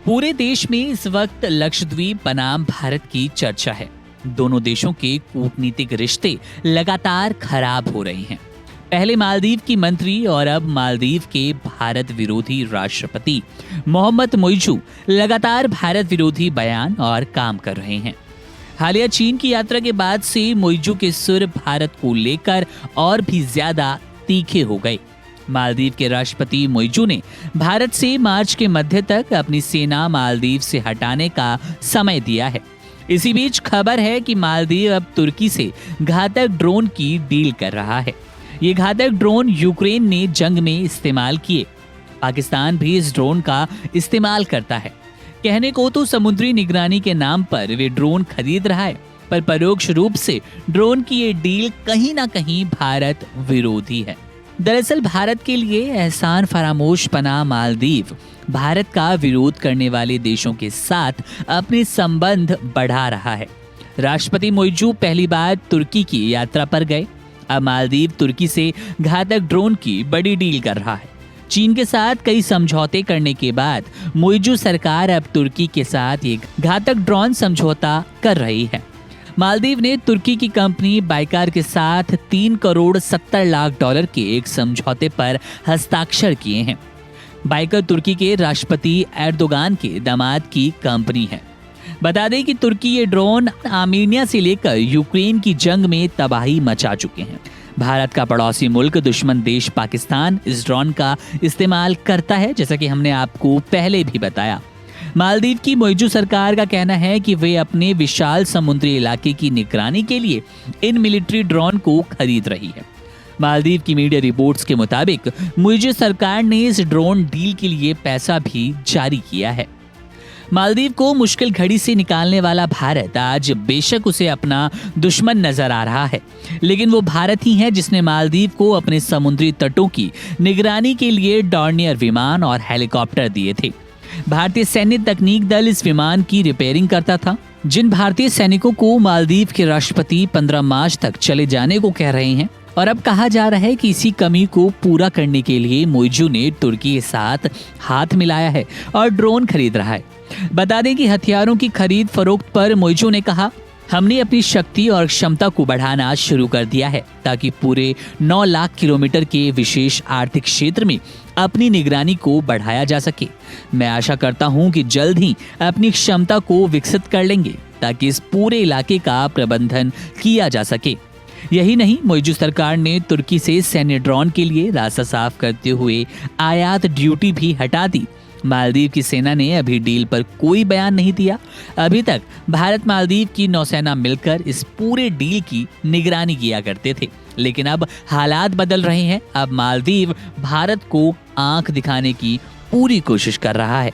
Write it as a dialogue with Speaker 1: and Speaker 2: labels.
Speaker 1: पूरे देश में इस वक्त लक्षद्वीप बनाम भारत की चर्चा है। दोनों देशों के कूटनीतिक रिश्ते लगातार खराब हो रहे हैं। पहले मालदीव की मंत्री और अब मालदीव के भारत विरोधी राष्ट्रपति मोहम्मद मुइज़ू लगातार भारत विरोधी बयान और काम कर रहे हैं। हालिया चीन की यात्रा के बाद से मुइज़ू के सुर भारत को लेकर और भी ज्यादा तीखे हो गए। मालदीव के राष्ट्रपति मुइज़ू ने भारत से मार्च के मध्य तक अपनी सेना मालदीव से हटाने का समय दिया है। इसी बीच खबर है कि मालदीव अब तुर्की से घातक ड्रोन की डील कर रहा है। ये घातक ड्रोन यूक्रेन ने जंग में इस्तेमाल किए। पाकिस्तान भी इस ड्रोन का इस्तेमाल करता है। कहने को तो समुद्री निगरानी के नाम पर वे ड्रोन खरीद रहा है, पर परोक्ष रूप से ड्रोन की ये डील कहीं ना कहीं भारत विरोधी है। दरअसल भारत के लिए एहसान फरामोश बना मालदीव भारत का विरोध करने वाले देशों के साथ अपने संबंध बढ़ा रहा है। राष्ट्रपति मुइज़ू पहली बार तुर्की की यात्रा पर गए। अब मालदीव तुर्की से घातक ड्रोन की बड़ी डील कर रहा है। चीन के साथ कई समझौते करने के बाद मुइज़ू सरकार अब तुर्की के साथ एक घातक ड्रोन समझौता कर रही है। मालदीव ने तुर्की की कंपनी बाइकार के साथ 3 करोड़ 70 लाख डॉलर के एक समझौते पर हस्ताक्षर किए हैं। बाइकर तुर्की के राष्ट्रपति एर्दोगान के दामाद की कंपनी है। बता दें कि तुर्की ये ड्रोन आर्मेनिया से लेकर यूक्रेन की जंग में तबाही मचा चुके हैं। भारत का पड़ोसी मुल्क दुश्मन देश पाकिस्तान इस ड्रोन का इस्तेमाल करता है, जैसा कि हमने आपको पहले भी बताया। मालदीव की मुइज़ू सरकार का कहना है कि वे अपने विशाल समुद्री इलाके की निगरानी के लिए इन मिलिट्री ड्रोन को खरीद रही है। मालदीव की मीडिया रिपोर्ट्स के मुताबिक मुइज़ू सरकार ने इस ड्रोन डील के लिए पैसा भी जारी किया है। मालदीव को मुश्किल घड़ी से निकालने वाला भारत आज बेशक उसे अपना दुश्मन नजर आ रहा है, लेकिन वो भारत ही है जिसने मालदीव को अपने समुद्री तटों की निगरानी के लिए डॉर्नियर विमान और हेलीकॉप्टर दिए थे। भारतीय सैन्य तकनीक दल इस विमान की रिपेयरिंग करता था। जिन भारतीय सैनिकों को मालदीव के राष्ट्रपति 15 मार्च तक चले जाने को कह रहे हैं, और अब कहा जा रहा है कि इसी कमी को पूरा करने के लिए मुइज़ू ने तुर्की के साथ हाथ मिलाया है और ड्रोन खरीद रहा है। बता दें कि हथियारों की खरीद फरोख्त पर मुइज़ू ने कहा, हमने अपनी शक्ति और क्षमता को बढ़ाना शुरू कर दिया है ताकि पूरे 9 लाख किलोमीटर के विशेष आर्थिक क्षेत्र में अपनी निगरानी को बढ़ाया जा सके। मैं आशा करता हूं कि जल्द ही अपनी क्षमता को विकसित कर लेंगे ताकि इस पूरे इलाके का प्रबंधन किया जा सके। यही नहीं, मुइज़ू सरकार ने तुर्की से सैन्य ड्रोन के लिए रास्ता साफ करते हुए आयात ड्यूटी भी हटा दी। मालदीव की सेना ने अभी डील पर कोई बयान नहीं दिया। अभी तक भारत मालदीव की नौसेना मिलकर इस पूरे डील की निगरानी किया करते थे, लेकिन अब हालात बदल रहे हैं। अब मालदीव भारत को आंख दिखाने की पूरी कोशिश कर रहा है।